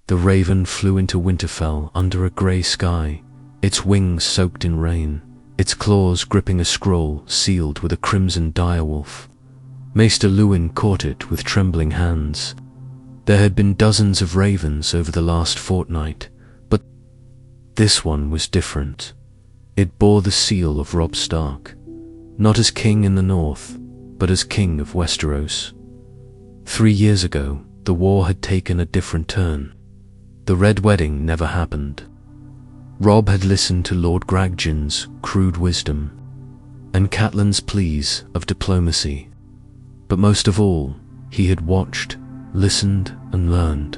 The raven flew into Winterfell under a grey sky, its wings soaked in rain, its claws gripping a scroll sealed with a crimson direwolf. Maester Luwin caught it with trembling hands. There had been dozens of ravens over the last fortnight, but this one was different. It bore the seal of Robb Stark, not as king in the north, but as king of Westeros. 3 years ago, the war had taken a different turn. The Red Wedding never happened. Robb had listened to Lord Gragjan's crude wisdom, and Catelyn's pleas of diplomacy. But most of all, he had watched, listened, and learned.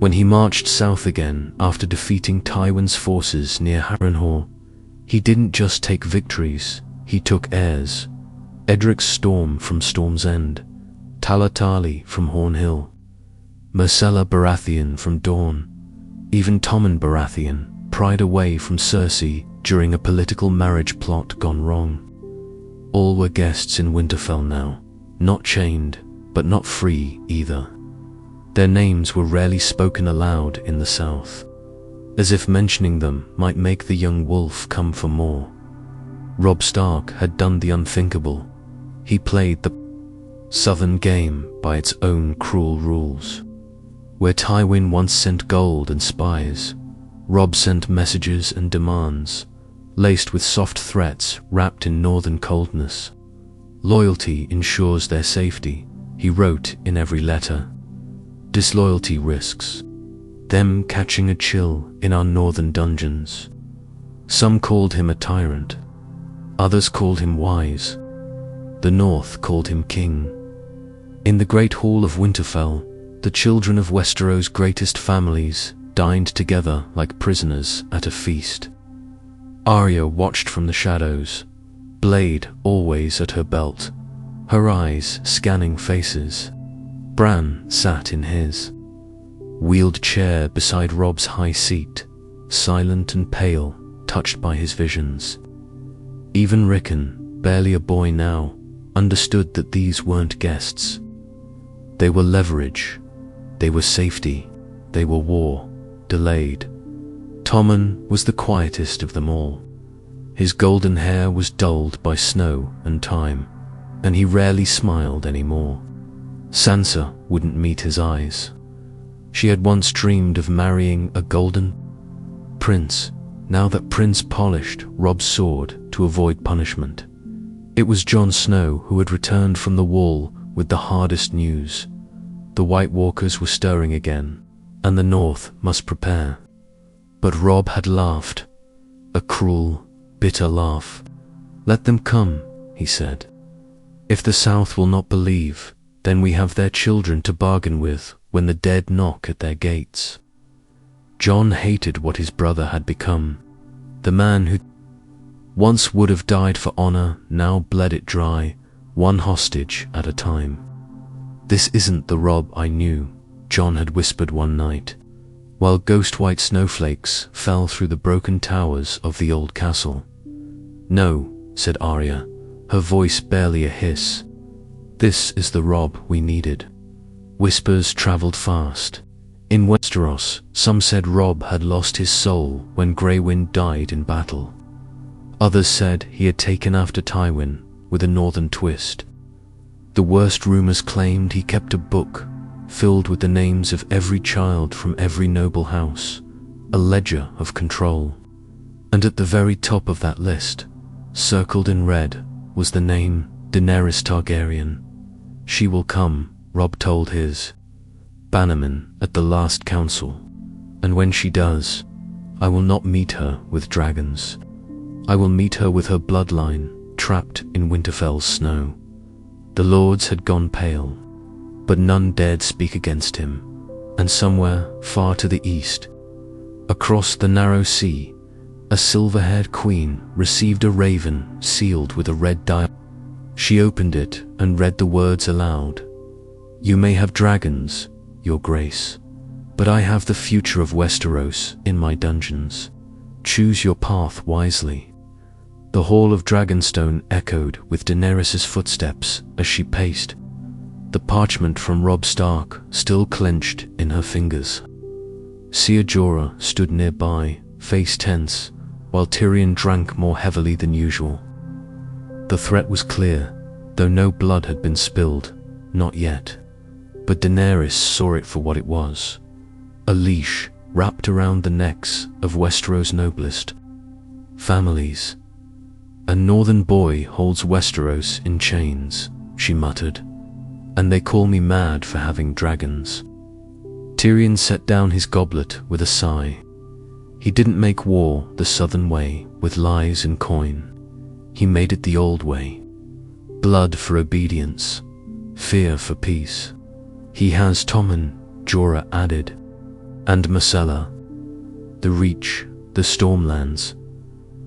When he marched south again after defeating Tywin's forces near Harrenhal, he didn't just take victories, he took heirs. Edric's Storm from Storm's End, Talatali from Hornhill, Myrcella Baratheon from Dorne, even Tommen Baratheon pried away from Cersei during a political marriage plot gone wrong. All were guests in Winterfell now, not chained, but not free either. Their names were rarely spoken aloud in the south, as if mentioning them might make the young wolf come for more. Robb Stark had done the unthinkable. He played the southern game by its own cruel rules. Where Tywin once sent gold and spies, Robb sent messages and demands, laced with soft threats wrapped in northern coldness. Loyalty ensures their safety, he wrote in every letter. Disloyalty risks them catching a chill in our northern dungeons. Some called him a tyrant, others called him wise. The North called him king. In the great hall of Winterfell, the children of Westeros' greatest families dined together like prisoners at a feast. Arya watched from the shadows, blade always at her belt, her eyes scanning faces. Bran sat in his wheeled chair beside Robb's high seat, silent and pale, touched by his visions. Even Rickon, barely a boy now, understood that these weren't guests. They were leverage, they were safety, they were war, delayed. Tommen was the quietest of them all. His golden hair was dulled by snow and time, and he rarely smiled anymore. Sansa wouldn't meet his eyes. She had once dreamed of marrying a golden prince. Now that prince polished Robb's sword to avoid punishment. It was Jon Snow who had returned from the wall with the hardest news. The White Walkers were stirring again, and the North must prepare. But Robb had laughed, a cruel, bitter laugh. "Let them come," he said. "If the South will not believe, then we have their children to bargain with when the dead knock at their gates." Jon hated what his brother had become. The man who once would have died for honor now bled it dry, one hostage at a time. "This isn't the Robb I knew," Jon had whispered one night, while ghost-white snowflakes fell through the broken towers of the old castle. "No," said Arya, her voice barely a hiss. "This is the Robb we needed." Whispers traveled fast. In Westeros, some said Robb had lost his soul when Grey Wind died in battle. Others said he had taken after Tywin with a northern twist. The worst rumors claimed he kept a book filled with the names of every child from every noble house, a ledger of control. And at the very top of that list, circled in red, was the name Daenerys Targaryen. "She will come," Robb told his bannerman at the last council, "and when she does, I will not meet her with dragons. I will meet her with her bloodline trapped in Winterfell's snow." The lords had gone pale, but none dared speak against him, and somewhere far to the east, across the narrow sea, a silver-haired queen received a raven sealed with a red dial. She opened it and read the words aloud. "You may have dragons, Your Grace, but I have the future of Westeros in my dungeons. Choose your path wisely." The hall of Dragonstone echoed with Daenerys' footsteps as she paced, the parchment from Robb Stark still clenched in her fingers. Ser Jorah stood nearby, face tense, while Tyrion drank more heavily than usual. The threat was clear, though no blood had been spilled, not yet. But Daenerys saw it for what it was. A leash wrapped around the necks of Westeros' noblest families. "A northern boy holds Westeros in chains," she muttered, "and they call me mad for having dragons." Tyrion set down his goblet with a sigh. He didn't make war the southern way, with lies and coin. He made it the old way. Blood for obedience, fear for peace. "He has Tommen," Jorah added, "and Myrcella. The Reach, the Stormlands,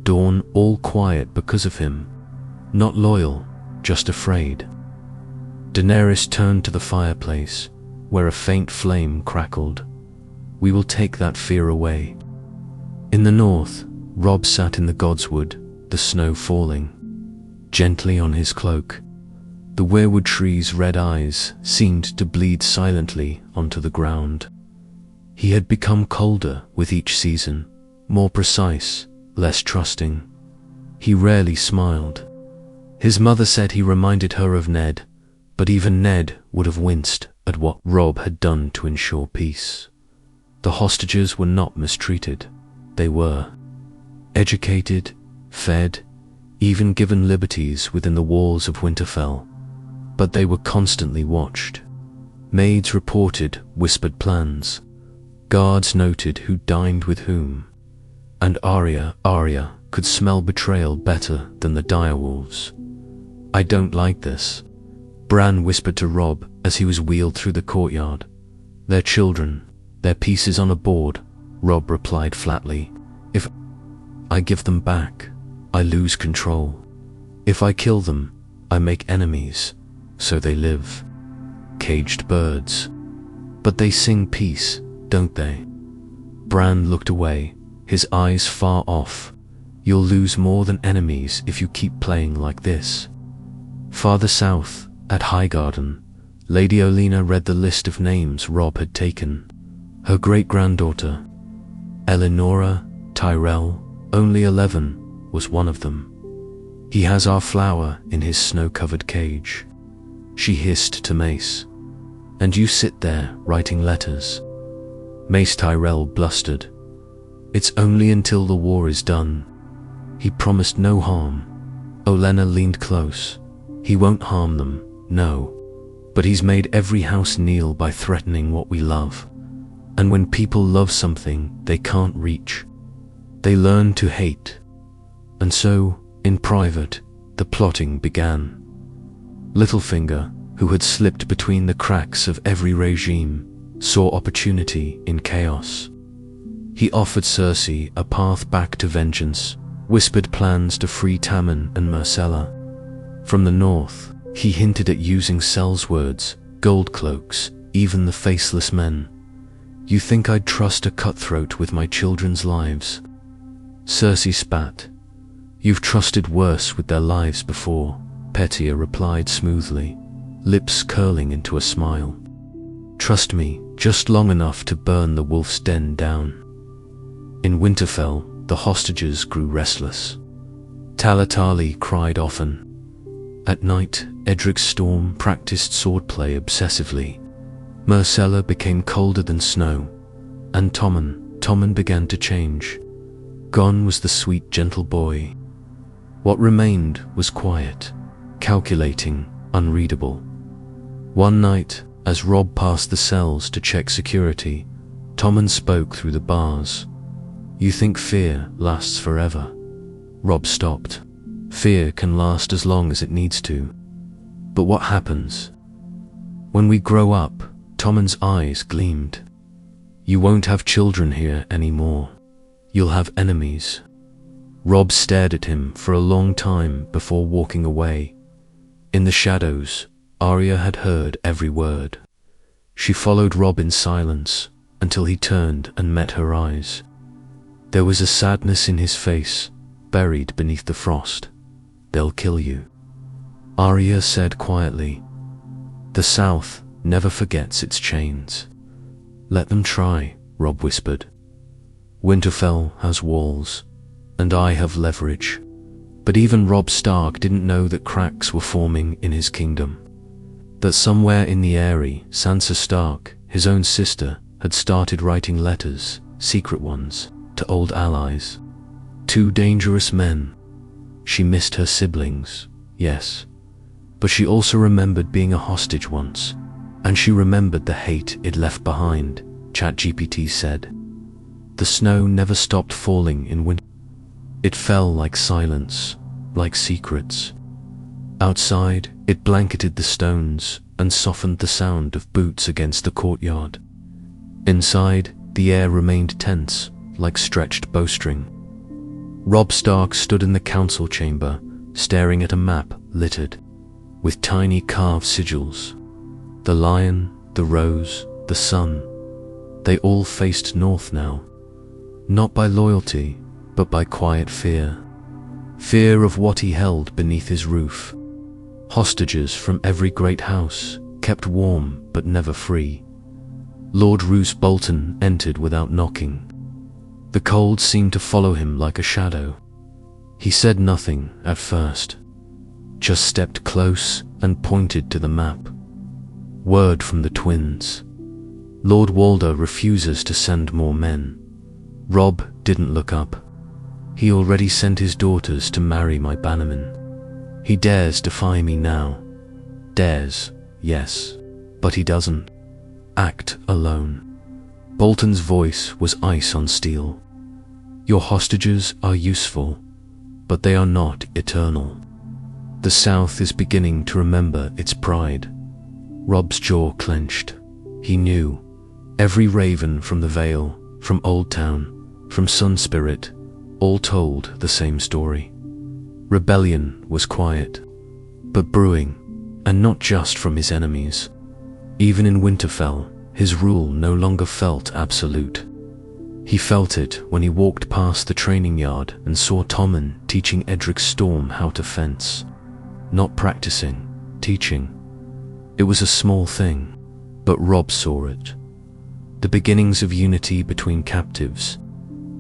Dawn, all quiet because of him. Not loyal, just afraid." Daenerys turned to the fireplace, where a faint flame crackled. "We will take that fear away." In the north, Robb sat in the godswood, the snow falling gently on his cloak. The weirwood tree's red eyes seemed to bleed silently onto the ground. He had become colder with each season, more precise, less trusting. He rarely smiled. His mother said he reminded her of Ned, but even Ned would have winced at what Robb had done to ensure peace. The hostages were not mistreated. They were educated, fed, even given liberties within the walls of Winterfell. But they were constantly watched. Maids reported whispered plans. Guards noted who dined with whom. And Arya could smell betrayal better than the direwolves. "I don't like this," Bran whispered to Robb as he was wheeled through the courtyard. "They're children, their pieces on a board," Robb replied flatly. "If I give them back, I lose control. If I kill them, I make enemies, so they live. Caged birds. But they sing peace, don't they?" Bran looked away, his eyes far off. "You'll lose more than enemies if you keep playing like this." Farther south, at Highgarden, Lady Olenna read the list of names Robb had taken. Her great-granddaughter, Eleonora Tyrell, only 11, was one of them. "He has our flower in his snow-covered cage," she hissed to Mace. "And you sit there writing letters." Mace Tyrell blustered. "It's only until the war is done." He promised no harm. Olenna leaned close. "He won't harm them, no. But he's made every house kneel by threatening what we love. And when people love something they can't reach, they learn to hate." And so, in private, the plotting began. Littlefinger, who had slipped between the cracks of every regime, saw opportunity in chaos. He offered Cersei a path back to vengeance, whispered plans to free Tammen and Myrcella. From the north, he hinted at using Sel's words, gold cloaks, even the faceless men. "You think I'd trust a cutthroat with my children's lives?" Cersei spat. "You've trusted worse with their lives before," Petyr replied smoothly, lips curling into a smile. "Trust me just long enough to burn the wolf's den down." In Winterfell, the hostages grew restless. Talatali cried often. At night, Edric Storm practiced swordplay obsessively. Myrcella became colder than snow, and Tommen began to change. Gone was the sweet, gentle boy. What remained was quiet, calculating, unreadable. One night, as Robb passed the cells to check security, Tommen spoke through the bars. "You think fear lasts forever?" Robb stopped. "Fear can last as long as it needs to. But what happens when we grow up?" Tommen's eyes gleamed. "You won't have children here anymore. You'll have enemies." Robb stared at him for a long time before walking away. In the shadows, Arya had heard every word. She followed Robb in silence until he turned and met her eyes. There was a sadness in his face, buried beneath the frost. "They'll kill you," Arya said quietly. "The South never forgets its chains. Let them try," Robb whispered. Winterfell has walls, and I have leverage. But even Robb Stark didn't know that cracks were forming in his kingdom. That somewhere in the Eyrie, Sansa Stark, his own sister, had started writing letters, secret ones, to old allies. 2 dangerous men. She missed her siblings, yes. But she also remembered being a hostage once. And she remembered the hate it left behind, ChatGPT said. The snow never stopped falling in winter. It fell like silence, like secrets. Outside, it blanketed the stones and softened the sound of boots against the courtyard. Inside, the air remained tense, like stretched bowstring. Robb Stark stood in the council chamber, staring at a map littered with tiny carved sigils. The lion, the rose, the sun, they all faced north now. Not by loyalty, but by quiet fear. Fear of what he held beneath his roof. Hostages from every great house, kept warm but never free. Lord Roose Bolton entered without knocking. The cold seemed to follow him like a shadow. He said nothing at first, just stepped close and pointed to the map. Word from the twins. Lord Walder refuses to send more men. Robb didn't look up. He already sent his daughters to marry my bannerman. He dares defy me now. Dares, yes, but he doesn't act alone. Bolton's voice was ice on steel. Your hostages are useful, but they are not eternal. The South is beginning to remember its pride. Robb's jaw clenched. He knew. Every raven from the Vale, from Old Town, from Sun Spirit, all told the same story. Rebellion was quiet, but brewing, and not just from his enemies. Even in Winterfell, his rule no longer felt absolute. He felt it when he walked past the training yard and saw Tommen teaching Edric Storm how to fence. Not practicing, teaching. It was a small thing, but Robb saw it. The beginnings of unity between captives.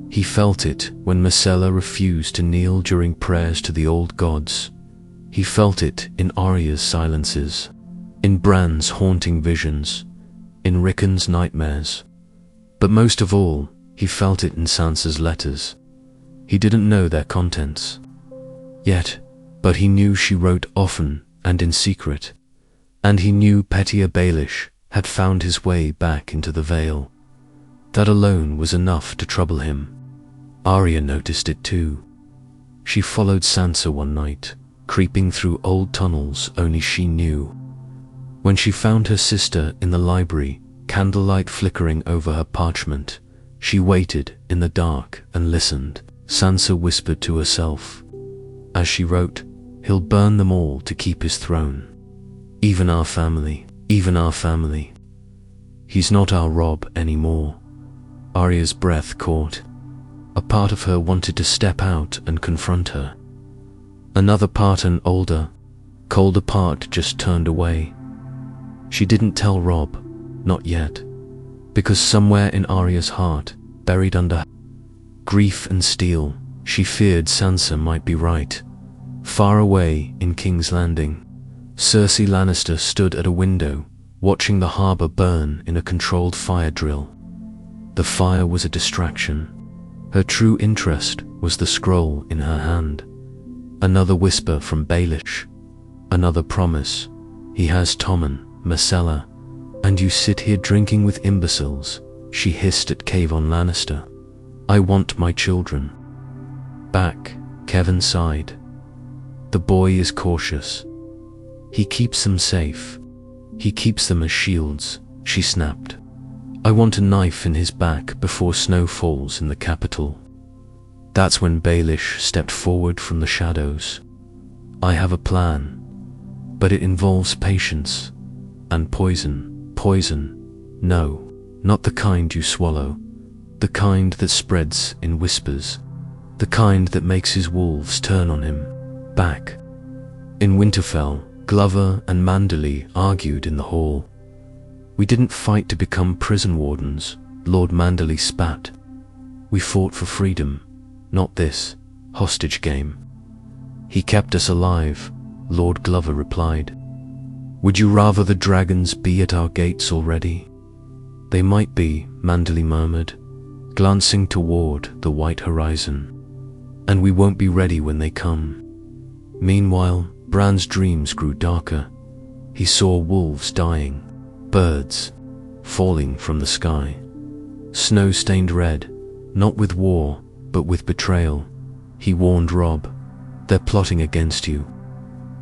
He felt it when Myrcella refused to kneel during prayers to the old gods. He felt it in Arya's silences, in Bran's haunting visions, in Rickon's nightmares. But most of all, he felt it in Sansa's letters. He didn't know their contents yet, but he knew she wrote often and in secret. And he knew Petyr Baelish had found his way back into the Vale. That alone was enough to trouble him. Arya noticed it too. She followed Sansa one night, creeping through old tunnels only she knew. When she found her sister in the library, candlelight flickering over her parchment, she waited in the dark and listened. Sansa whispered to herself. As she wrote, he'll burn them all to keep his throne. Even our family, even our family. He's not our Robb anymore. Arya's breath caught. A part of her wanted to step out and confront her. Another part, an older, colder part, just turned away. She didn't tell Robb, not yet, because somewhere in Arya's heart, buried under grief and steel, she feared Sansa might be right. Far away in King's Landing, Cersei Lannister stood at a window, watching the harbour burn in a controlled fire drill. The fire was a distraction. Her true interest was the scroll in her hand. Another whisper from Baelish. Another promise. He has Tommen, Myrcella, and you sit here drinking with imbeciles, she hissed at Kevon Lannister. I want my children back, Kevin sighed. The boy is cautious. He keeps them safe. He keeps them as shields, she snapped. I want a knife in his back before snow falls in the capital. That's when Baelish stepped forward from the shadows. I have a plan, but it involves patience and poison. Poison, no, not the kind you swallow, the kind that spreads in whispers, the kind that makes his wolves turn on him. Back in Winterfell, Glover and Manderley argued in the hall. We didn't fight to become prison wardens, Lord Manderly spat. "We fought for freedom, not this hostage game." "He kept us alive," Lord Glover replied. "Would you rather the dragons be at our gates already?" "They might be," Manderly murmured, glancing toward the white horizon. "And we won't be ready when they come." Meanwhile, Bran's dreams grew darker. He saw wolves dying, birds falling from the sky, snow stained red, not with war, but with betrayal. He warned Robb, "They're plotting against you,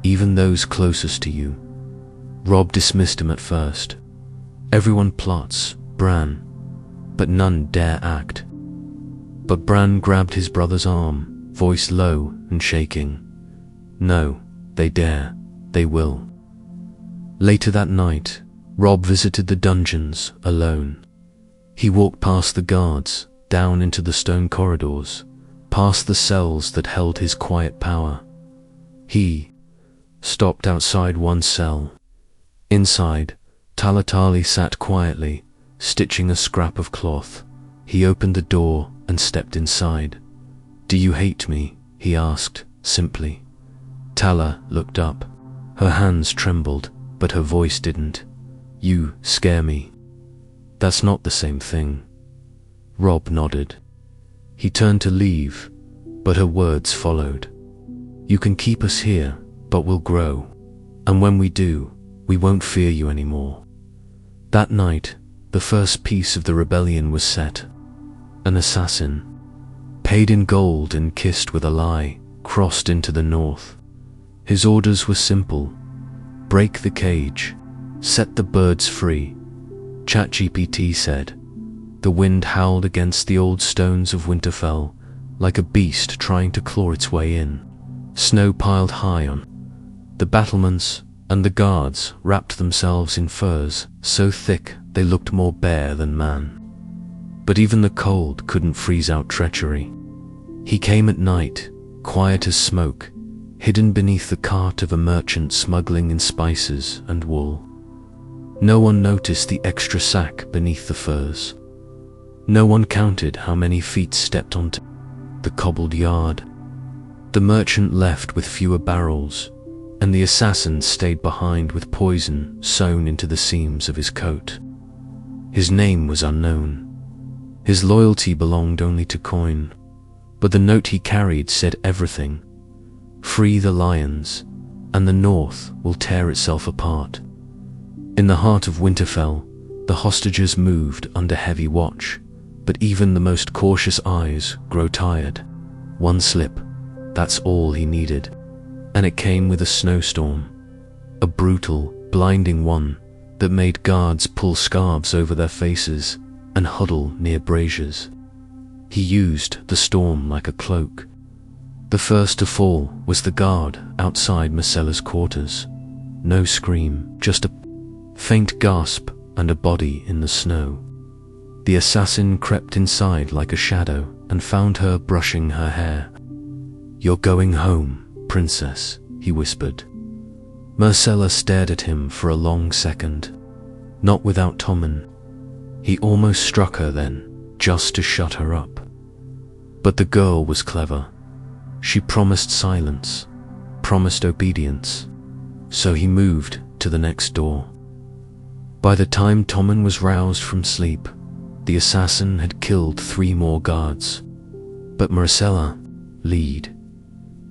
even those closest to you." Robb dismissed him at first. "Everyone plots, Bran, but none dare act." But Bran grabbed his brother's arm, voice low and shaking. "No, they dare, they will." Later that night, Robb visited the dungeons alone. He walked past the guards, down into the stone corridors, past the cells that held his quiet power. He stopped outside one cell. Inside, Talatali sat quietly, stitching a scrap of cloth. He opened the door and stepped inside. "Do you hate me?" he asked, simply. Tala looked up. Her hands trembled, but her voice didn't. "You scare me." "That's not the same thing." Robb nodded. He turned to leave, but her words followed. "You can keep us here, but we'll grow. And when we do, we won't fear you anymore." That night, the first piece of the rebellion was set. An assassin, paid in gold and kissed with a lie, crossed into the north. His orders were simple: break the cage, set the birds free. ChatGPT said. The wind howled against the old stones of Winterfell, like a beast trying to claw its way in. Snow piled high on the battlements, and the guards wrapped themselves in furs so thick they looked more bear than man. But even the cold couldn't freeze out treachery. He came at night, quiet as smoke, hidden beneath the cart of a merchant smuggling in spices and wool. No one noticed the extra sack beneath the furs. No one counted how many feet stepped onto the cobbled yard. The merchant left with fewer barrels, and the assassin stayed behind with poison sewn into the seams of his coat. His name was unknown. His loyalty belonged only to coin, but the note he carried said everything. Free the lions, and the North will tear itself apart. In the heart of Winterfell, the hostages moved under heavy watch, but even the most cautious eyes grow tired. One slip, that's all he needed. And it came with a snowstorm, a brutal, blinding one that made guards pull scarves over their faces and huddle near braziers. He used the storm like a cloak. The first to fall was the guard outside Mycella's quarters. No scream, just a faint gasp and a body in the snow. The assassin crept inside like a shadow and found her brushing her hair. "You're going home, princess," he whispered. Myrcella stared at him for a long second. Not without Tommen. He almost struck her then, just to shut her up. But the girl was clever. She promised silence, promised obedience, so he moved to the next door. By the time Tommen was roused from sleep, the assassin had killed 3 more guards. But Myrcella, lead.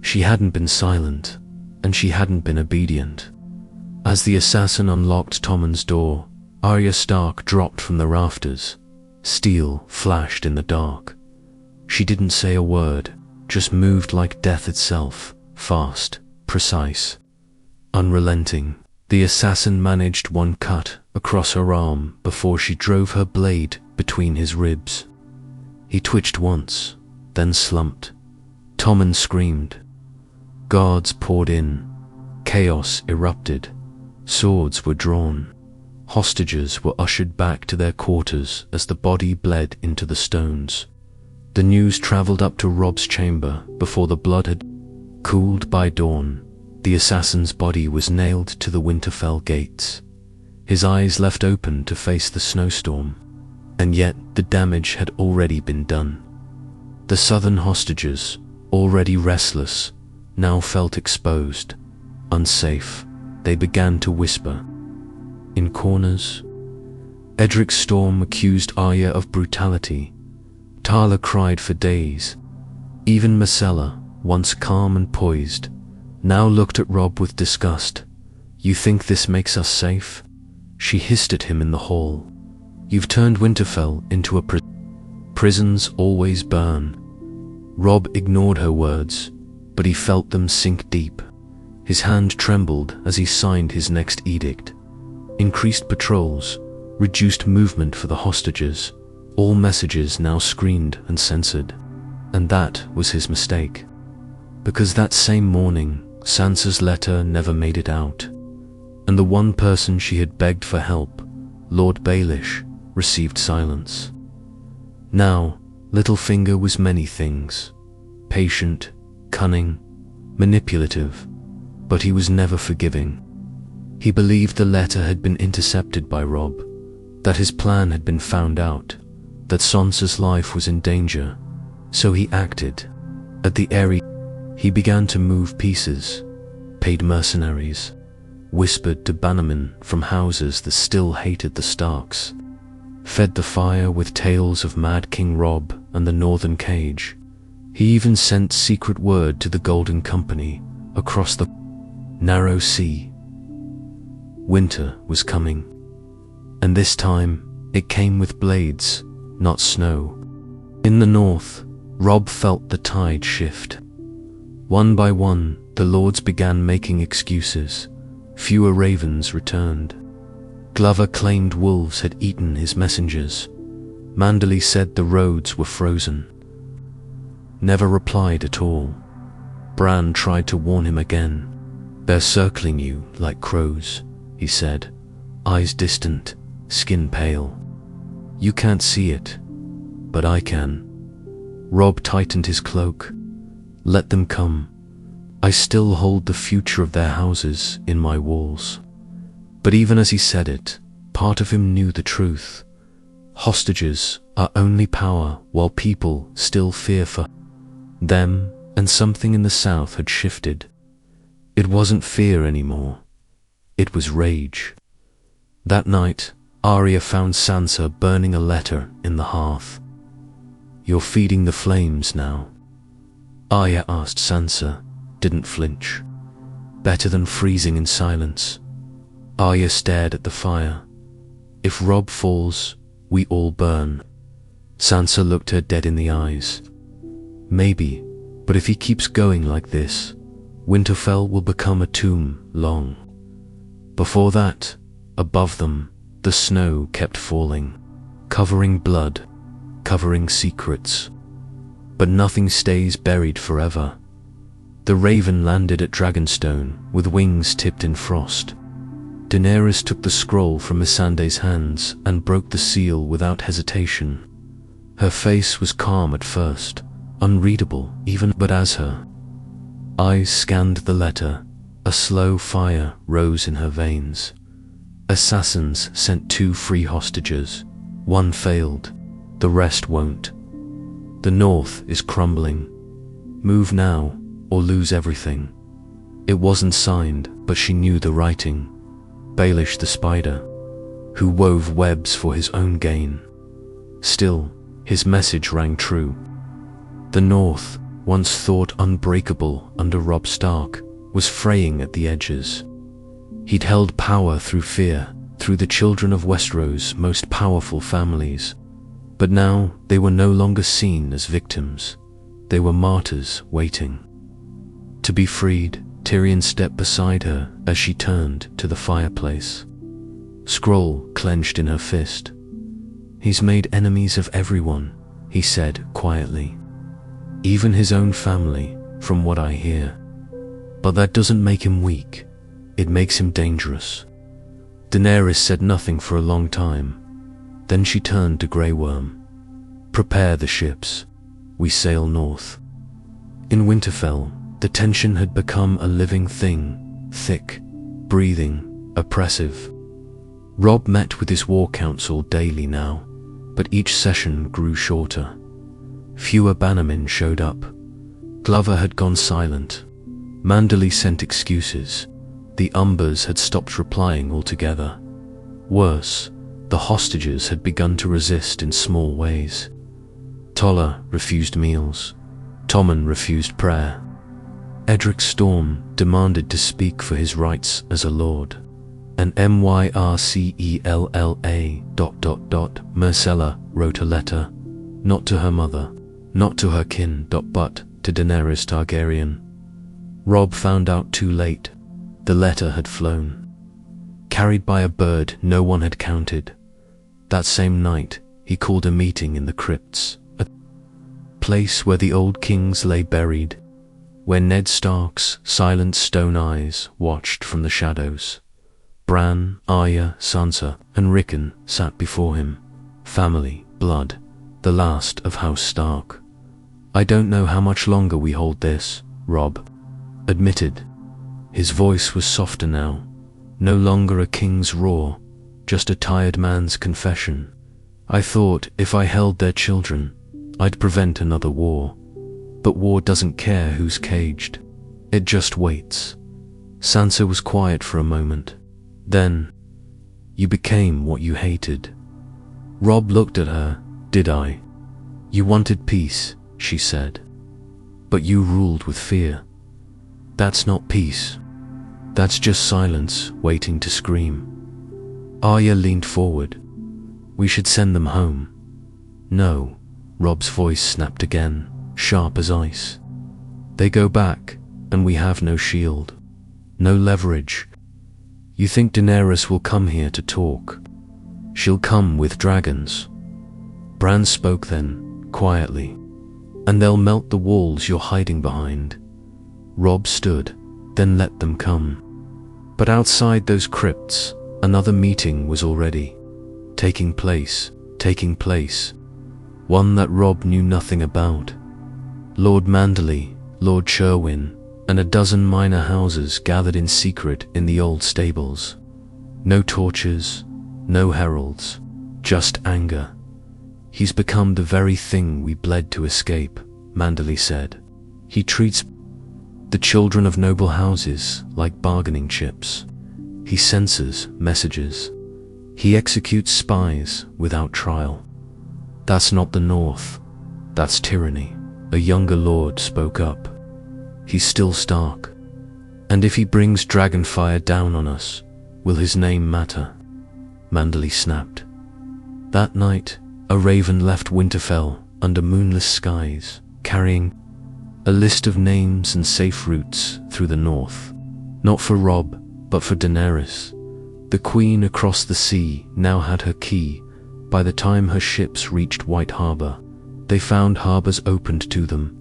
She hadn't been silent, and she hadn't been obedient. As the assassin unlocked Tommen's door, Arya Stark dropped from the rafters. Steel flashed in the dark. She didn't say a word, just moved like death itself, fast, precise, unrelenting. The assassin managed one cut across her arm before she drove her blade between his ribs. He twitched once, then slumped. Tommen screamed. Guards poured in. Chaos erupted. Swords were drawn. Hostages were ushered back to their quarters as the body bled into the stones. The news traveled up to Robb's chamber before the blood had cooled. By dawn, the assassin's body was nailed to the Winterfell gates. His eyes left open to face the snowstorm. And yet the damage had already been done. The southern hostages, already restless, now felt exposed, unsafe. They began to whisper. In corners, Edric Storm accused Arya of brutality. Tala cried for days. Even Myrcella, once calm and poised, now looked at Robb with disgust. You think this makes us safe? She hissed at him in the hall. You've turned Winterfell into a prison. Prisons always burn. Robb ignored her words, but he felt them sink deep. His hand trembled as he signed his next edict. Increased patrols, reduced movement for the hostages, all messages now screened and censored. And that was his mistake. Because that same morning, Sansa's letter never made it out. And the one person she had begged for help, Lord Baelish, received silence. Now, Littlefinger was many things. Patient, cunning, manipulative, but he was never forgiving. He believed the letter had been intercepted by Robb, that his plan had been found out, that Sansa's life was in danger, so he acted. At the area, he began to move pieces, paid mercenaries, whispered to bannermen from houses that still hated the Starks, fed the fire with tales of Mad King Robb and the Northern Cage. He even sent secret word to the Golden Company across the narrow sea. Winter was coming, and this time it came with blades, not snow. In the north, Robb felt the tide shift. One by one, the lords began making excuses. Fewer ravens returned. Glover claimed wolves had eaten his messengers. Manderley said the roads were frozen. Never replied at all. Bran tried to warn him again. They're circling you like crows, he said, eyes distant, skin pale. You can't see it, but I can. Robb tightened his cloak. Let them come. I still hold the future of their houses in my walls. But even as he said it, part of him knew the truth. Hostages are only power while people still fear for them, and something in the south had shifted. It wasn't fear anymore. It was rage. That night, Arya found Sansa burning a letter in the hearth. You're feeding the flames now. Arya asked. Sansa didn't flinch. Better than freezing in silence. Arya stared at the fire. If Robb falls, we all burn. Sansa looked her dead in the eyes. Maybe, but if he keeps going like this, Winterfell will become a tomb long. Before that, above them, the snow kept falling, covering blood, covering secrets. But nothing stays buried forever. The raven landed at Dragonstone with wings tipped in frost. Daenerys took the scroll from Missandei's hands and broke the seal without hesitation. Her face was calm at first, unreadable even, but as her eyes scanned the letter, a slow fire rose in her veins. Assassins sent 2 free hostages. One failed, the rest won't. The north is crumbling. Move now, or lose everything. It wasn't signed, but she knew the writing. Baelish the spider, who wove webs for his own gain. Still, his message rang true. The north, once thought unbreakable under Robb Stark, was fraying at the edges. He'd held power through fear, through the children of Westeros' most powerful families. But now they were no longer seen as victims. They were martyrs waiting to be freed. Tyrion stepped beside her as she turned to the fireplace. Scroll clenched in her fist. He's made enemies of everyone, he said quietly. Even his own family, from what I hear. But that doesn't make him weak. It makes him dangerous. Daenerys said nothing for a long time. Then she turned to Grey Worm. Prepare the ships. We sail north. In Winterfell, the tension had become a living thing, thick, breathing, oppressive. Robb met with his war council daily now. but each session grew shorter. Fewer bannermen showed up. Glover had gone silent. Manderley sent excuses. The Umbers had stopped replying altogether. Worse, the hostages had begun to resist in small ways. Toller refused meals. Tommen refused prayer. Edric Storm demanded to speak for his rights as a lord. And Myrcella wrote a letter, not to her mother, not to her kin, but to Daenerys Targaryen. Robb found out too late. The letter had flown. Carried by a bird no one had counted. That same night, he called a meeting in the crypts, a place where the old kings lay buried, where Ned Stark's silent stone eyes watched from the shadows. Bran, Arya, Sansa, and Rickon sat before him. Family, blood, the last of House Stark. "I don't know how much longer we hold this," Robb admitted. His voice was softer now, no longer a king's roar, just a tired man's confession. "I thought if I held their children, I'd prevent another war. But war doesn't care who's caged. It just waits." Sansa was quiet for a moment. Then, "You became what you hated." Robb looked at her. "Did I?" "You wanted peace," she said. "But you ruled with fear. That's not peace. That's just silence waiting to scream." Arya leaned forward. "We should send them home." "No," Robb's voice snapped again, sharp as ice. "They go back, and we have no shield. No leverage. You think Daenerys will come here to talk? She'll come with dragons." Bran spoke then, quietly. "And they'll melt the walls you're hiding behind." Robb stood, then let them come. But outside those crypts, another meeting was already taking place. One that Robb knew nothing about. Lord Manderley, Lord Sherwin, and a dozen minor houses gathered in secret in the old stables. No torches, no heralds, just anger. "He's become the very thing we bled to escape," Manderley said. "He treats the children of noble houses like bargaining chips. He censors messages. He executes spies without trial. That's not the North. That's tyranny." A younger lord spoke up. "He's still Stark. And if he brings dragonfire down on us, will his name matter?" Manderley snapped. That night, a raven left Winterfell under moonless skies, carrying a list of names and safe routes through the north. Not for Robb, but for Daenerys. The queen across the sea now had her key. By the time her ships reached White Harbor, they found harbors opened to them.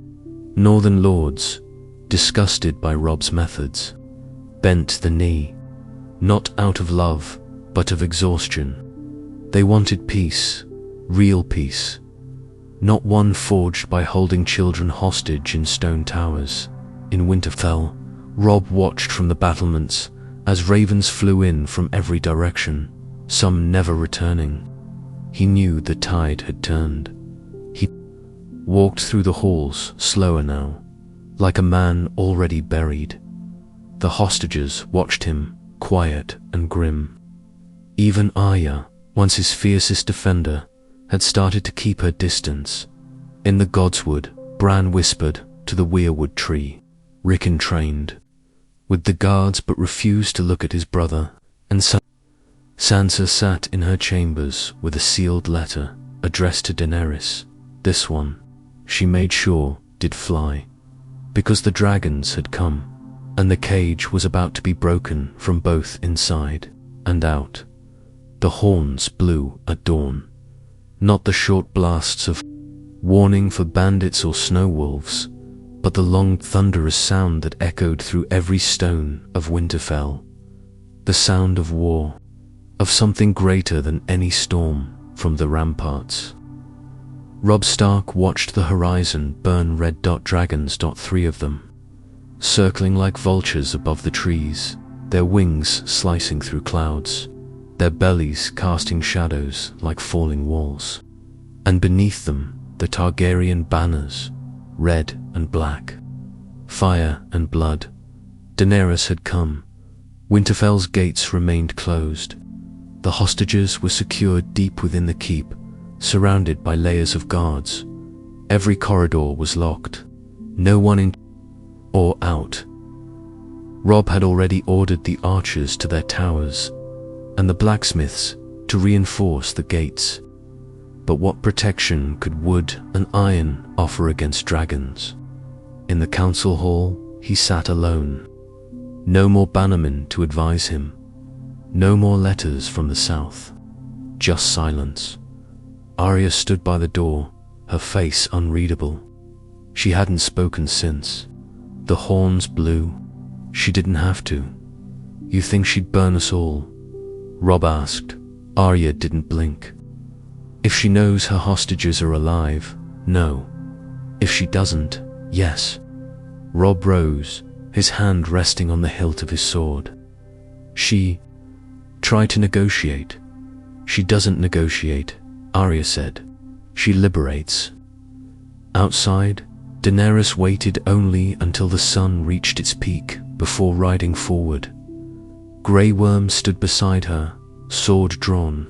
Northern lords, disgusted by Robb's methods, bent the knee, not out of love, but of exhaustion. They wanted peace, real peace, not one forged by holding children hostage in stone towers. In Winterfell, Robb watched from the battlements as ravens flew in from every direction, some never returning. He knew the tide had turned. He walked through the halls, slower now, like a man already buried. The hostages watched him, quiet and grim. Even Arya, once his fiercest defender, had started to keep her distance. In the Godswood, Bran whispered to the weirwood tree. Rickon trained with the guards but refused to look at his brother, and Sansa sat in her chambers with a sealed letter addressed to Daenerys. This one, she made sure, did fly, because the dragons had come, and the cage was about to be broken from both inside and out. The horns blew at dawn, not the short blasts of warning for bandits or snow wolves, but the long thunderous sound that echoed through every stone of Winterfell. The sound of war, of something greater than any storm from the ramparts. Robb Stark watched the horizon burn red dragons, three of them, circling like vultures above the trees, their wings slicing through clouds, their bellies casting shadows like falling walls. and beneath them the Targaryen banners, red and black. Fire and blood. Daenerys had come. Winterfell's gates remained closed. The hostages were secured deep within the keep, surrounded by layers of guards. Every corridor was locked. No one in or out. Robb had already ordered the archers to their towers, and the blacksmiths to reinforce the gates. But what protection could wood and iron offer against dragons? In the council hall, he sat alone. No more bannermen to advise him. No more letters from the south. Just silence. Arya stood by the door, her face unreadable. She hadn't spoken since. The horns blew. She didn't have to. You think she'd burn us all? Robb asked. Arya didn't blink. If she knows her hostages are alive, no. If she doesn't, yes. Robb rose, his hand resting on the hilt of his sword. She tried to negotiate. She doesn't negotiate, Arya said. She liberates. Outside, Daenerys waited only until the sun reached its peak before riding forward. Grey Worm stood beside her, sword drawn.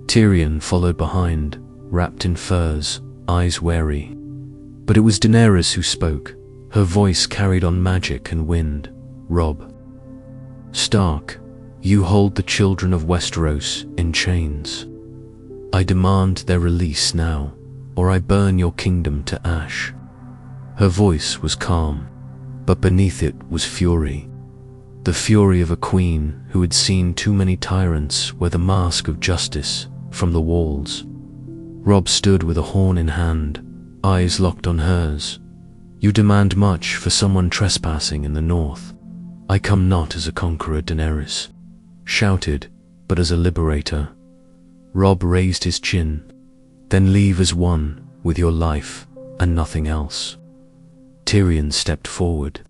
Tyrion followed behind, wrapped in furs, eyes wary. But it was Daenerys who spoke. Her voice carried on magic and wind. Robb. Stark, you hold the children of Westeros in chains. I demand their release now, or I burn your kingdom to ash. Her voice was calm, but beneath it was fury. The fury of a queen who had seen too many tyrants wear the mask of justice from the walls. Robb stood with a horn in hand, eyes locked on hers. You demand much for someone trespassing in the north. I come not as a conqueror, Daenerys shouted, but as a liberator. Robb raised his chin. Then leave as one, with your life, and nothing else. Tyrion stepped forward.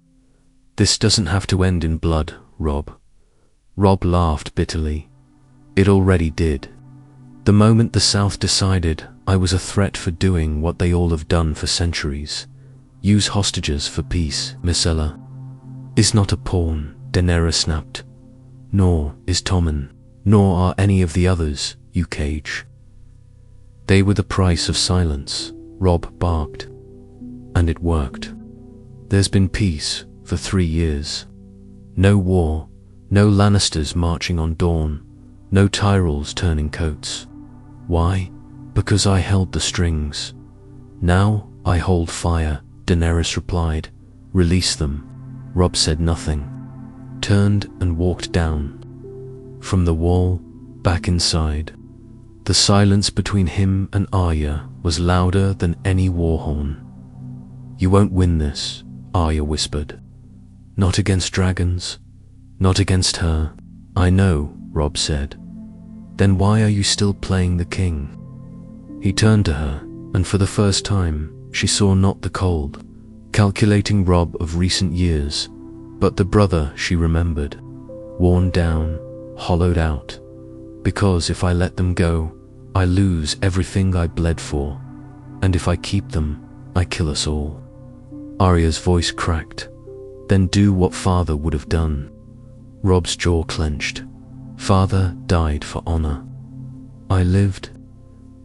This doesn't have to end in blood, Robb. Robb laughed bitterly. It already did. The moment the South decided I was a threat for doing what they all have done for centuries. Use hostages for peace, Myrcella. Is not a pawn, Daenerys snapped. Nor is Tommen, nor are any of the others, you cage. They were the price of silence, Robb barked. And it worked. There's been peace for 3 years. No war, no Lannisters marching on Dawn, no Tyrells turning coats. Why? Because I held the strings. Now I hold fire, Daenerys replied. Release them. Robb said nothing. Turned and walked down. From the wall, back inside. The silence between him and Arya was louder than any war horn. You won't win this, Arya whispered. Not against dragons, not against her. I know, Robb said. Then why are you still playing the king? He turned to her, and for the first time, she saw not the cold, calculating Robb of recent years, but the brother she remembered, worn down, hollowed out. Because if I let them go, I lose everything I bled for, and if I keep them, I kill us all. Arya's voice cracked. Then do what father would have done. Robb's jaw clenched. Father died for honor. I lived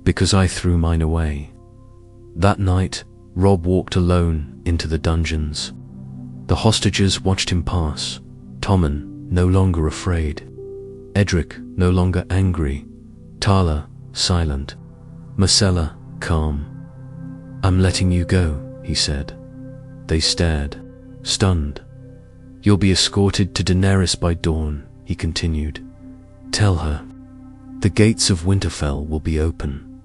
because I threw mine away. That night, Robb walked alone into the dungeons. The hostages watched him pass. Tommen, no longer afraid. Edric, no longer angry. Tala, silent. Myrcella, calm. I'm letting you go, he said. They stared, stunned. You'll be escorted to Daenerys by dawn, he continued. Tell her, the gates of Winterfell will be open.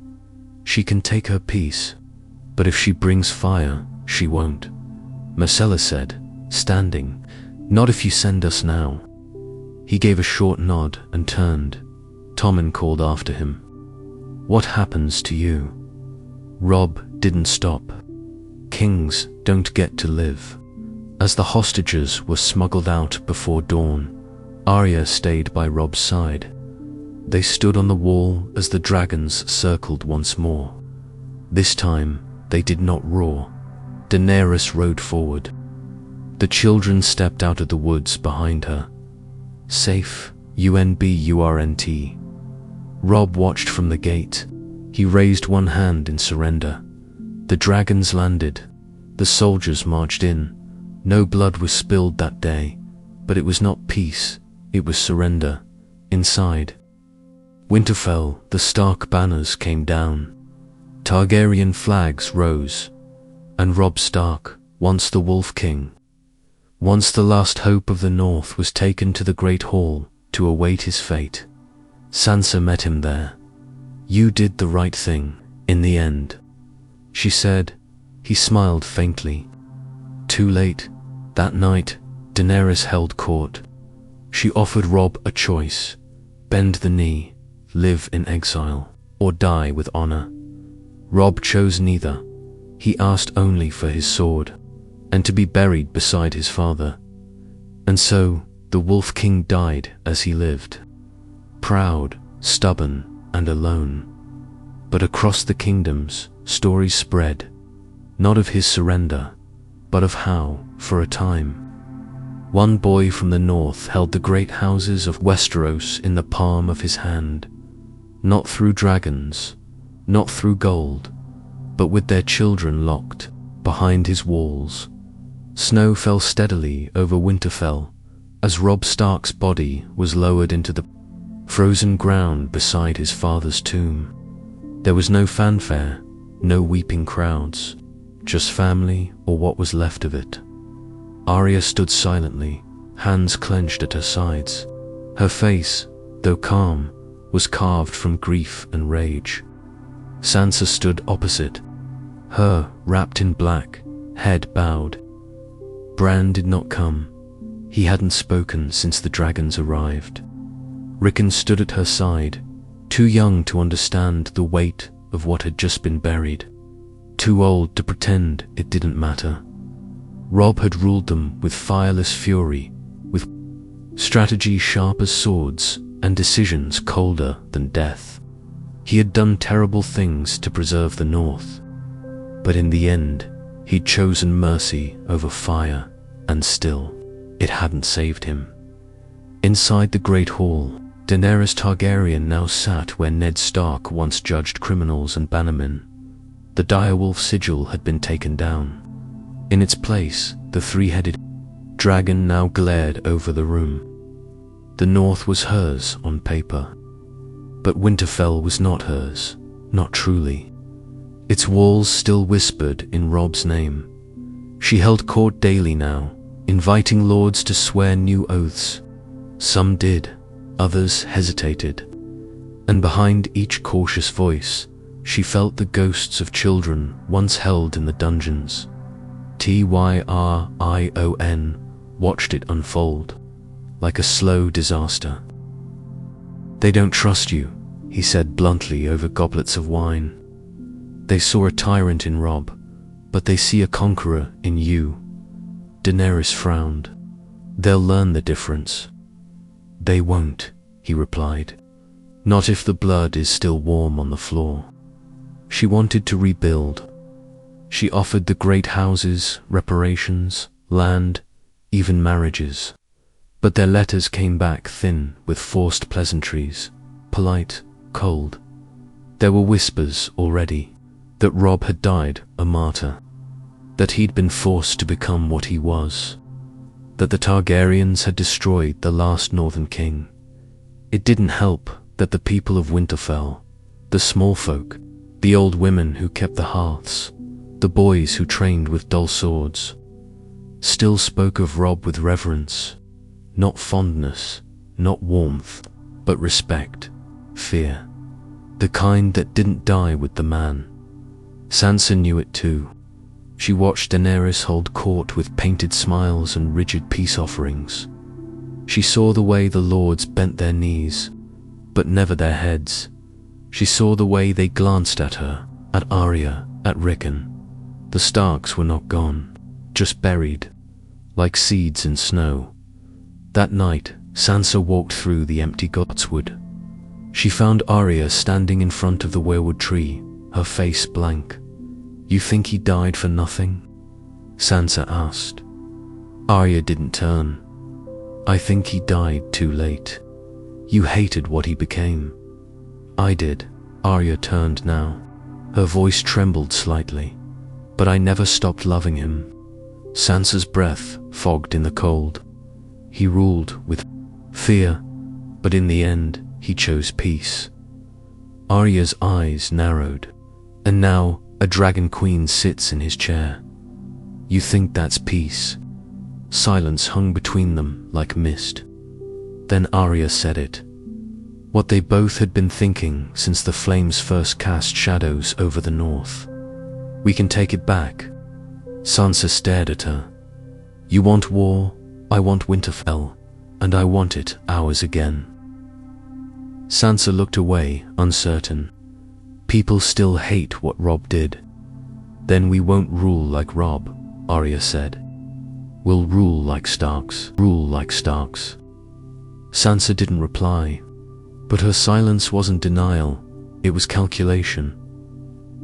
She can take her peace, but if she brings fire, she won't. Myrcella said, standing, not if you send us now. He gave a short nod and turned. Tommen called after him. What happens to you? Robb didn't stop. Kings don't get to live. As the hostages were smuggled out before dawn, Arya stayed by Robb's side. They stood on the wall as the dragons circled once more. This time, they did not roar. Daenerys rode forward. The children stepped out of the woods behind her. Safe, UNBURNT. Robb watched from the gate. He raised one hand in surrender. The dragons landed. The soldiers marched in. No blood was spilled that day, but it was not peace, it was surrender. Inside Winterfell, the Stark banners came down. Targaryen flags rose. And Robb Stark, once the Wolf King, once the last hope of the North, was taken to the Great Hall to await his fate. Sansa met him there. "You did the right thing, in the end," she said. He smiled faintly. Too late. That night, Daenerys held court. She offered Robb a choice: bend the knee, live in exile, or die with honor. Robb chose neither. He asked only for his sword, and to be buried beside his father. And so, the Wolf King died as he lived. Proud, stubborn, and alone. But across the kingdoms, stories spread, not of his surrender, but of how, for a time, one boy from the north held the great houses of Westeros in the palm of his hand, not through dragons, not through gold, but with their children locked behind his walls. Snow fell steadily over Winterfell as Robb Stark's body was lowered into the frozen ground beside his father's tomb. There was no fanfare, no weeping crowds, just family, or what was left of it. Arya stood silently, hands clenched at her sides. Her face, though calm, was carved from grief and rage. Sansa stood opposite, her wrapped in black, head bowed. Bran did not come. He hadn't spoken since the dragons arrived. Rickon stood at her side, too young to understand the weight of what had just been buried, too old to pretend it didn't matter. Robb had ruled them with fireless fury, with strategy sharp as swords and decisions colder than death. He had done terrible things to preserve the North, but in the end, he'd chosen mercy over fire, and still, it hadn't saved him. Inside the Great Hall, Daenerys Targaryen now sat where Ned Stark once judged criminals and bannermen. The direwolf sigil had been taken down. In its place, the three-headed dragon now glared over the room. The North was hers on paper, but Winterfell was not hers, not truly. Its walls still whispered in Robb's name. She held court daily now, inviting lords to swear new oaths. Some did, others hesitated, and behind each cautious voice, she felt the ghosts of children once held in the dungeons. Tyrion watched it unfold, like a slow disaster. "They don't trust you," he said bluntly over goblets of wine. "They saw a tyrant in Robb, but they see a conqueror in you." Daenerys frowned. "They'll learn the difference." "They won't," he replied. "Not if the blood is still warm on the floor." She wanted to rebuild. She offered the great houses, reparations, land, even marriages. But their letters came back thin with forced pleasantries, polite, cold. There were whispers already that Robb had died a martyr, that he'd been forced to become what he was, that the Targaryens had destroyed the last Northern king. It didn't help that the people of Winterfell, the small folk, the old women who kept the hearths, the boys who trained with dull swords, still spoke of Robb with reverence, not fondness, not warmth, but respect, fear, the kind that didn't die with the man. Sansa knew it too. She watched Daenerys hold court with painted smiles and rigid peace offerings. She saw the way the lords bent their knees, but never their heads. She saw the way they glanced at her, at Arya, at Rickon. The Starks were not gone, just buried, like seeds in snow. That night, Sansa walked through the empty godswood. She found Arya standing in front of the weirwood tree, her face blank. "You think he died for nothing?" Sansa asked. Arya didn't turn. "I think he died too late. You hated what he became." "I did." Arya turned now. Her voice trembled slightly. "But I never stopped loving him." Sansa's breath fogged in the cold. "He ruled with fear, but in the end, he chose peace." Arya's eyes narrowed. "And now, a dragon queen sits in his chair. You think that's peace?" Silence hung between them like mist. Then Arya said it. What they both had been thinking since the flames first cast shadows over the north. "We can take it back." Sansa stared at her. "You want war, I want Winterfell, and I want it ours again." Sansa looked away, uncertain. "People still hate what Robb did." "Then we won't rule like Robb," Arya said. "We'll rule like Starks, rule like Starks." Sansa didn't reply, but her silence wasn't denial, it was calculation.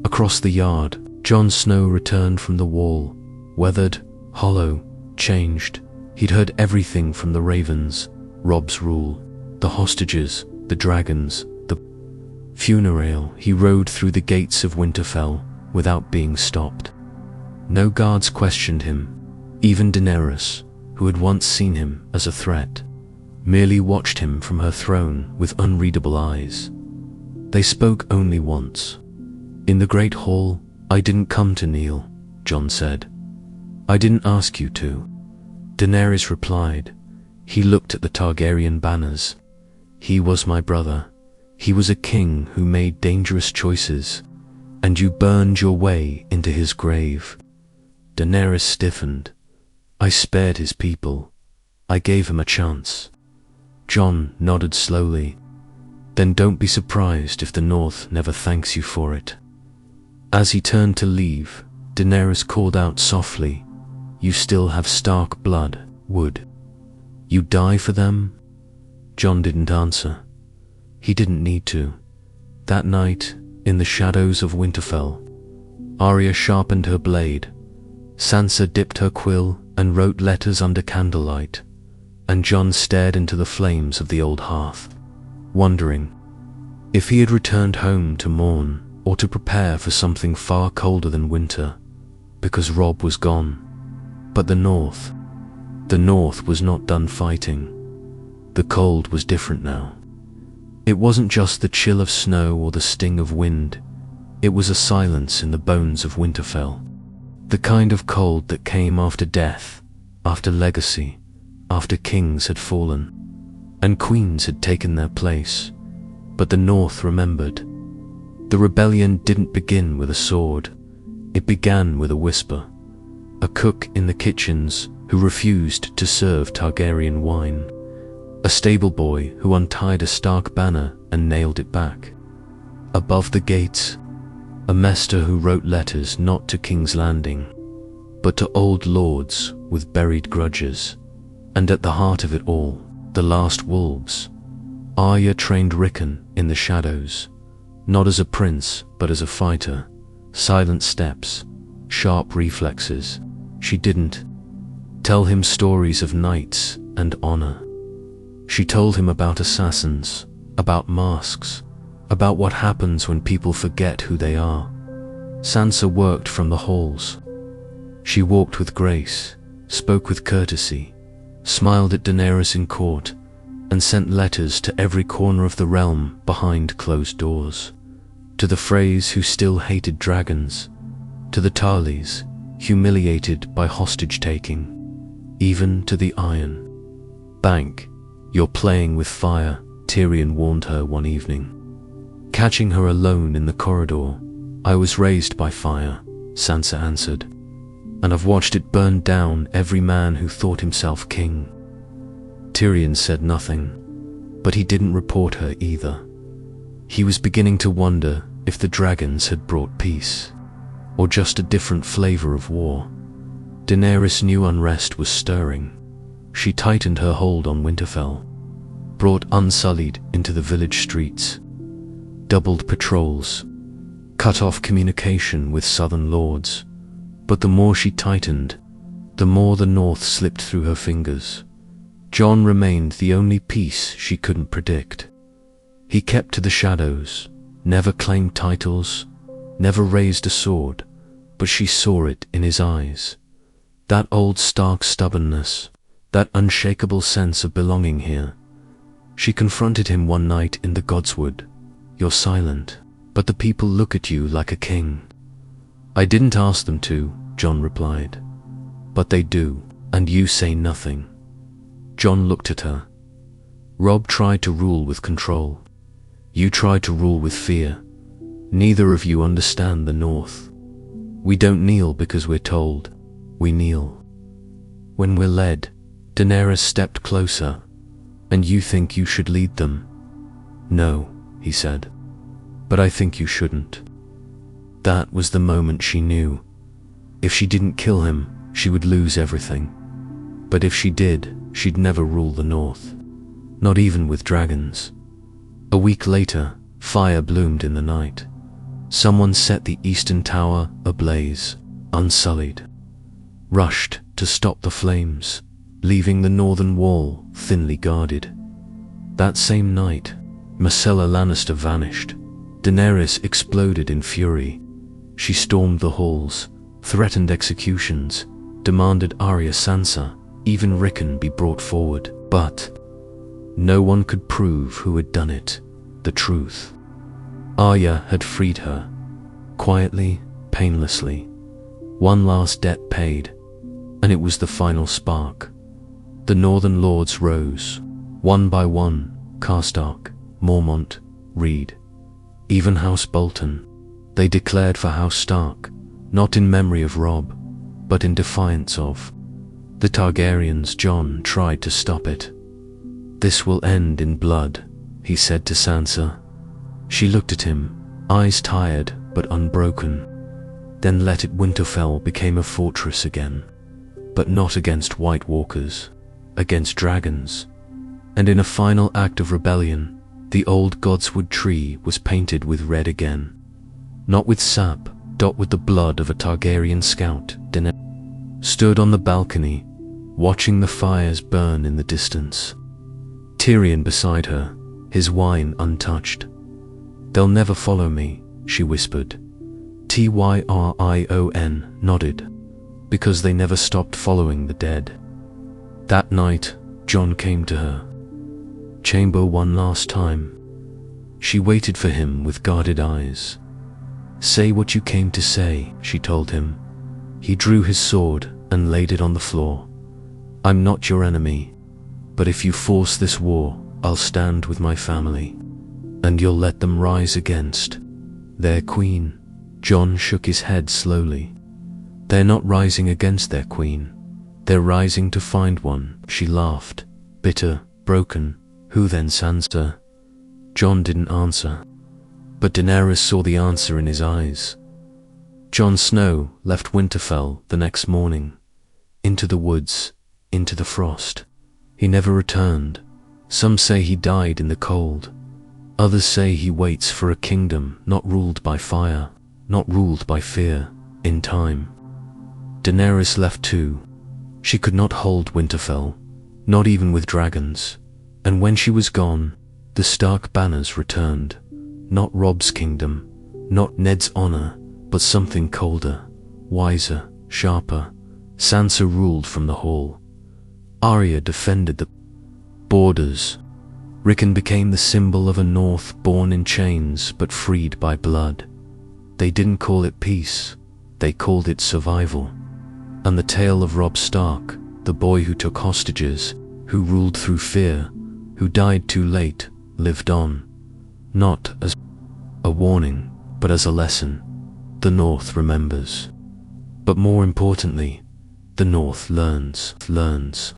Across the yard, Jon Snow returned from the wall, weathered, hollow, changed. He'd heard everything from the ravens, Robb's rule, the hostages, the dragons, the funeral. He rode through the gates of Winterfell without being stopped. No guards questioned him, even Daenerys, who had once seen him as a threat, merely watched him from her throne with unreadable eyes. They spoke only once. "In the Great Hall, I didn't come to kneel," Jon said. "I didn't ask you to." Daenerys replied. "He looked at the Targaryen banners. He was my brother. He was a king who made dangerous choices, and you burned your way into his grave." Daenerys stiffened. "I spared his people. I gave him a chance." Jon nodded slowly. "Then don't be surprised if the North never thanks you for it." As he turned to leave, Daenerys called out softly, "You still have Stark blood, Wood. You die for them?" Jon didn't answer. He didn't need to. That night, in the shadows of Winterfell, Arya sharpened her blade. Sansa dipped her quill and wrote letters under candlelight, and Jon stared into the flames of the old hearth, wondering if he had returned home to mourn or to prepare for something far colder than winter, because Robb was gone. But the North was not done fighting. The cold was different now. It wasn't just the chill of snow or the sting of wind, it was a silence in the bones of Winterfell. The kind of cold that came after death, after legacy, after kings had fallen, and queens had taken their place. But the North remembered. The rebellion didn't begin with a sword. It began with a whisper. A cook in the kitchens who refused to serve Targaryen wine. A stable boy who untied a Stark banner and nailed it back. Above the gates, a Maester who wrote letters not to King's Landing, but to old lords with buried grudges. And at the heart of it all, the last wolves. Arya trained Rickon in the shadows, not as a prince, but as a fighter. Silent steps, sharp reflexes. She didn't tell him stories of knights and honor. She told him about assassins, about masks, about what happens when people forget who they are. Sansa worked from the halls. She walked with grace, spoke with courtesy, smiled at Daenerys in court, and sent letters to every corner of the realm behind closed doors. To the Freys who still hated dragons, to the Tarlys, humiliated by hostage-taking, even to the Iron Bank. "You're playing with fire," Tyrion warned her one evening, catching her alone in the corridor. "I was raised by fire," Sansa answered, "and I've watched it burn down every man who thought himself king." Tyrion said nothing, but he didn't report her either. He was beginning to wonder if the dragons had brought peace, or just a different flavor of war. Daenerys knew unrest was stirring. She tightened her hold on Winterfell, brought Unsullied into the village streets, doubled patrols, cut off communication with southern lords. But the more she tightened, the more the North slipped through her fingers. Jon remained the only piece she couldn't predict. He kept to the shadows, never claimed titles, never raised a sword, but she saw it in his eyes. That old Stark stubbornness, that unshakable sense of belonging here. She confronted him one night in the Godswood. "You're silent, but the people look at you like a king." "I didn't ask them to," Jon replied. "But they do, and you say nothing." Jon looked at her. "Robb tried to rule with control. You tried to rule with fear. Neither of you understand the North. We don't kneel because we're told. We kneel when we're led." Daenerys stepped closer. "And you think you should lead them?" "No," he said. "But I think you shouldn't." That was the moment she knew. If she didn't kill him, she would lose everything. But if she did, she'd never rule the North. Not even with dragons. A week later, fire bloomed in the night. Someone set the eastern tower ablaze, unsullied. Rushed to stop the flames, leaving the northern wall thinly guarded. That same night, Myrcella Lannister vanished. Daenerys exploded in fury. She stormed the halls, threatened executions, demanded Arya Sansa, even Rickon be brought forward. But no one could prove who had done it. The truth. Arya had freed her, quietly, painlessly. One last debt paid, and it was the final spark. The Northern Lords rose, one by one, Karstark, Mormont, Reed, even House Bolton. They declared for House Stark, not in memory of Robb, but in defiance of the Targaryens. Jon tried to stop it. "This will end in blood," he said to Sansa. She looked at him, eyes tired but unbroken. "Then let it." Winterfell became a fortress again, but not against White Walkers, against dragons. And in a final act of rebellion, the old Godswood tree was painted with red again. Not with sap, but with the blood of a Targaryen scout. Daenerys stood on the balcony, watching the fires burn in the distance. Tyrion beside her, his wine untouched. "They'll never follow me," she whispered. Tyrion nodded, "because they never stopped following the dead." That night, Jon came to her. Chamber one last time. She waited for him with guarded eyes. "Say what you came to say," she told him. He drew his sword and laid it on the floor. "I'm not your enemy, but if you force this war, I'll stand with my family, and you'll let them rise against their queen." Jon shook his head slowly. "They're not rising against their queen. They're rising to find one." She laughed, bitter, broken. "Who then, Sansa?" Jon didn't answer, but Daenerys saw the answer in his eyes. Jon Snow left Winterfell the next morning, into the woods, into the frost. He never returned. Some say he died in the cold. Others say he waits for a kingdom not ruled by fire, not ruled by fear, in time. Daenerys left too. She could not hold Winterfell, not even with dragons. And when she was gone, the Stark banners returned. Not Robb's kingdom, not Ned's honor, but something colder, wiser, sharper. Sansa ruled from the hall. Arya defended the borders. Rickon became the symbol of a North born in chains but freed by blood. They didn't call it peace, they called it survival. And the tale of Robb Stark, the boy who took hostages, who ruled through fear, who died too late, lived on. Not as a warning, but as a lesson. The North remembers. But more importantly, the North learns.